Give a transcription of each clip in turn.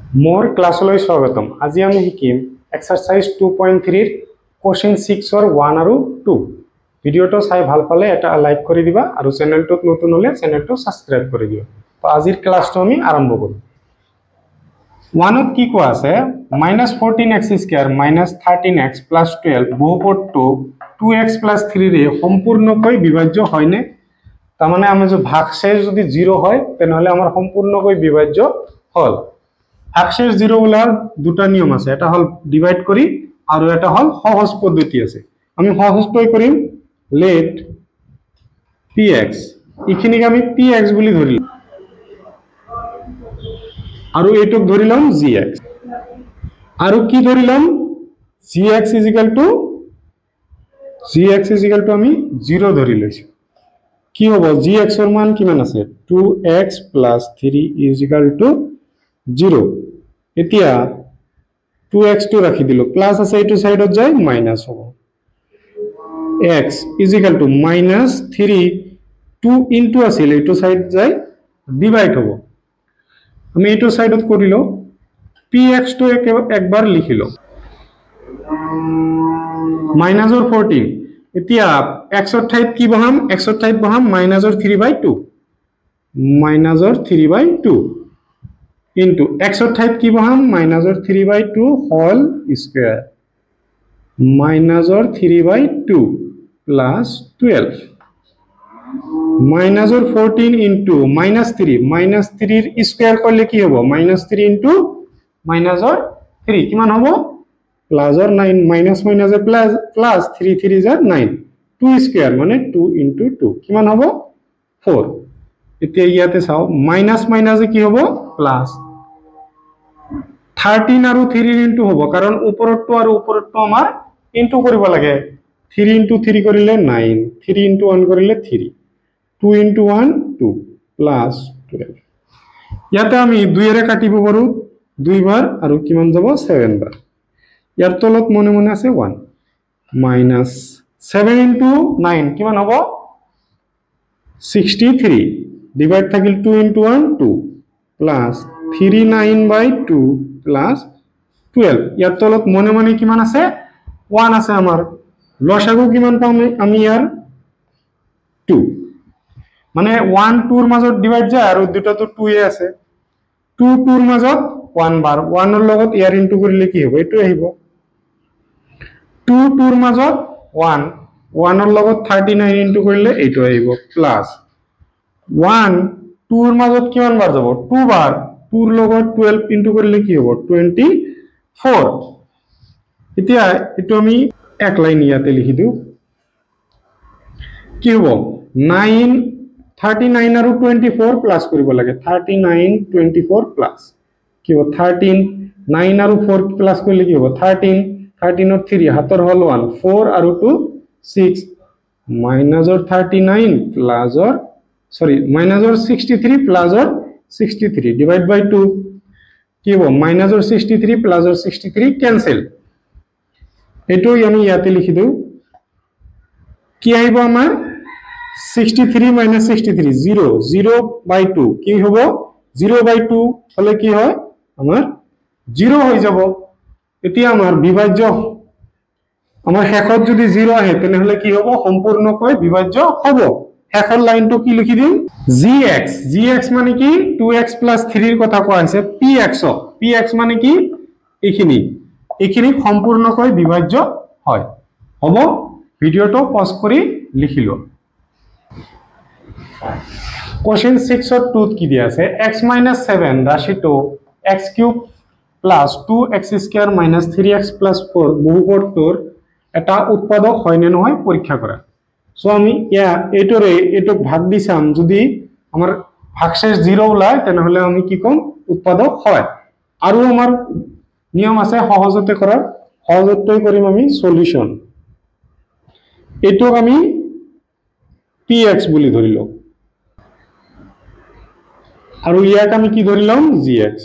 मोर क्लासলৈ স্বাগতম। আজি আমি শিকিম এক্সাৰসাইজ 2.3 ৰ কোশ্চেন 6 ৰ 1 আৰু 2। ভিডিওটো চাই ভাল পালে এটা লাইক কৰি দিবা আৰু চেনেলটোত নতুন হলে চেনেলটো সাবস্ক্ৰাইব কৰি দিবা। তো আজিৰ ক্লাসটো আমি আৰম্ভ কৰিম। 1 ত কি কোৱা আছে -14x² - 13x + 12 বহুপদটো 2x + 3 ৰে সম্পূৰ্ণকৈ বিভাজ্য হয়নে? তাৰ মানে আমি যে ভাগশেষ যদি 0 হয় তেনহলে আমাৰ সম্পূৰ্ণকৈ বিভাজ্য হল। ভাগশেষ 0 বলার দুটা নিয়ম আছে, এটা হল ডিভাইড করি আর এটা হল সহজ পদ্ধতি আছে। আমি সহজকৈ কৰিম let px ইখিনিক আমি px বুলি ধৰিলো আৰু এইটোক ধৰিলাম gx আৰু কি ধৰিলাম gx = আমি 0 ধৰি লৈছো। কি হ'ব gx ৰ মান কিমান আছে 2x + 3 = 0। এতিয়া 2x টো ৰাখি দিলো প্লাস আছে এইটো সাইডত যায় মাইনাস হ'ব x = -3 2 ইনটু আছিল এইটো সাইড যায় ডিভাইড হ'ব। আমি এইটো সাইডত কৰিলো px টো একবাৰ লিখিলো মাইনাসৰ 14। এতিয়া x ৰ ঠাইত কি বহাম x ৰ ঠাইত বহাম -3/2 -3/2 into x ৰ ঠাইত কি বহাম -3/2 হোল স্কয়াৰ -3/2 plus 12 -14 into -3 ৰ স্কয়ার করলে কি হ'ব -3 into -3 কিমান হ'ব +9 মাইনাস মাইনাসে প্লাস 3 3 = 9 2 স্কয়ার মানে 2 into 2 কিমান হ'ব 4। এতিয়া ইয়াতে চাও মাইনাস মাইনাসে কি হ'ব প্লাস 13 আৰু 3 ইনটু হ'ব কাৰণ ওপৰটো আৰু ওপৰটো আমাৰ ইনটু কৰিব লাগে 3 into 3 কৰিলে 9 3 into 1 কৰিলে 3 2 into 1 2 plus 12 ইয়াতে আমি 2 এৰে কাটিব পাৰো 2 বাৰ আৰু কিমান যাব 7 বাৰ। ইয়াৰ তলত মনে মনে আছে 1 minus 7 into 9 কিমান হ'ব 63 ডিভাইড থাকিল 2 into 1 2 plus 39/2 plus 12 ইয়াৰ তলত মনে মনে কিমান আছে 1 আছে আমাৰ লসাগু কিমান পাম আমি ইয়াৰ 2 মানে 1 2 ৰ মাজত ডিভাইড যায় আৰু দুটাটো 2 এ আছে 2 2 ৰ মাজত 1 বাৰ 1 ৰ লগত ইয়াৰ ইনটু কৰিলে কি হ'ব এটো আহিব 2 2 ৰ মাজত 1 1 ৰ লগত 39 ইনটু কৰিলে এইটো আহিব প্লাস 1 2 ৰ মাজত কিমান বাৰ যাব 2 বাৰ 2 ৰ লগত 12 ইনটু কৰিলে কি হ'ব 24। এতিয়া এটো আমি এক লাইন ইয়াতে লিখি দিও কি হ'ব 9 39 আৰু 24 প্লাস কৰিব লাগে 39 24 প্লাস কি হ'ব 13 9 আৰু 4 প্লাস কৰিলে কি হ'ব 13 13 ৰ 3 হাতৰ হল 1 4 আৰু 2 6 মাইনাসৰ 39 প্লাসৰ মাইনাসৰ 63 প্লাসৰ 63 ডিভাইড বাই 2 কি হ'ব মাইনাসৰ 63 প্লাসৰ 63 ক্যান্সেল। এটো আমি ইয়াতে লিখি দিও কি আহিব আমাৰ 63 - 63 0 0/2 কি হ'ব 0/2 হলে কি হয় আমাৰ 0 হৈ যাব। এতিয়া আমাৰ বিভাজ্য আমাৰ শেষত যদি 0 আহে তেনহলে কি হ'ব সম্পূৰ্ণকৈ বিভাজ্য হ'ব। শেষৰ লাইনটো কি লিখি দিম gx মানে কি 2x + 3 ৰ কথা কোৱা হৈছে px মানে কি এইখিনি সম্পূৰ্ণকৈ বিভাজ্য হয় হ'ব। ভিডিওটো পজ কৰি লিখিলো কোশ্চেন 6 ৰ 2 কি দিয়া আছে x - 7 ৰাশিটো x³ + 2x² - 3x + 4 বহুপদটোৰ এটা উৎপাদক হয় নে নহয় পৰীক্ষা কৰা। সো আমি এইটোক ভাগ দি চাম যদি আমাৰ ভাগশেষ 0 ওলায় তেনহলে আমি কি কম উৎপাদক হয়। আৰু আমাৰ নিয়ম আছে সহজতে কৰাৰ সহজতেই কৰিম আমি সলিউশন এইটোক আমি px বুলি ধৰিলো আৰু ইয়াক আমি কি ধৰিলাম gx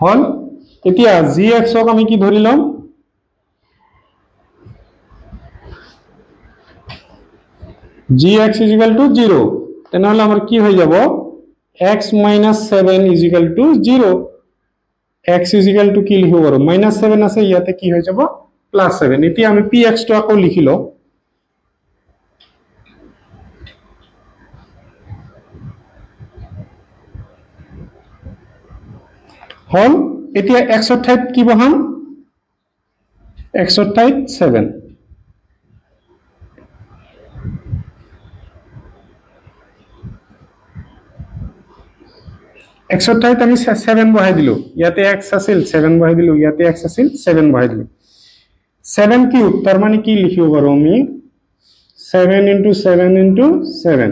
হল। এতিয়া gx ক আমি কি ধৰিলাম gx = 0 তেনহলে আমাৰ কি হৈ যাব x minus 7 is equal to 0 x is equal to কি লিখিব পাৰো -7 আছে ইয়াতে কি হৈ যাব +7 এতিয়া আমি px টো আকৌ লিখিলো হল এতিয়া x ৰ ঠাইত কি বহাম x ৰ ঠাইত 7 x ৰ ঠাইত আমি 7 বহাই দিলো ইয়াতে x আছিল 7 বহাই দিলো ইয়াতে x আছিল 7 বহাই দিলো 7 কি উত্তৰ মানে কি লিখিব পাৰো আমি 7 into 7 into 7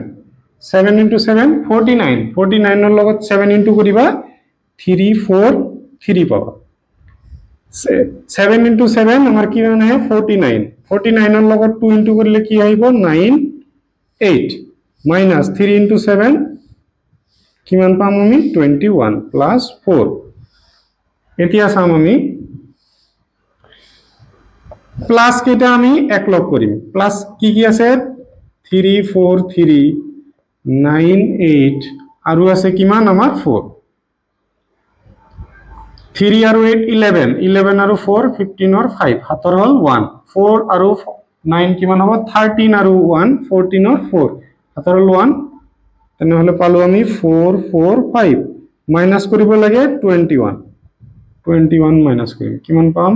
7 into 7 49 49 ৰ লগত 7 into কৰিবা 3 4 3 পাবা 7 into 7 আমাৰ কি মানে 49 49 ৰ লগত 2 into কৰিলে কি আহিব 9 8 minus 3 into 7 কিমান পাম আমি 21 plus 4 এতিয়া চাম আমি প্লাস কেটা আমি এক লগ কৰিম প্লাস কি কি আছে 3 4 3 9 8 আৰু আছে কিমান আমাৰ 4 3 আৰু 8 11 11 আৰু 4 15 or 5 হাতৰ হল 1 4 আৰু 9 কিমান হ'ব 13 আৰু 1 14 or 4 হাতৰ হল 1 তেনেহলে পালো আমি 4 4 5 মাইনাস কৰিব লাগে 21 মাইনাস কৰিম কিমান পাম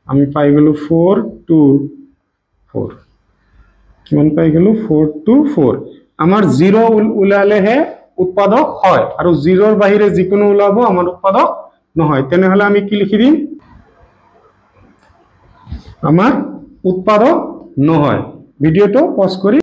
আমি পাই গলো 4 2 4 কিমান পাই গলো 4 2 4 আমাৰ 0 উলালে হে উৎপাদক হয় আৰু 0 ৰ বাহিৰে যিকোনো উলাব আমাৰ উৎপাদক নহয় তেনেহলে আমি কি লিখি দিম আমাৰ উৎপাদক নহয় ভিডিওটো পজ কৰি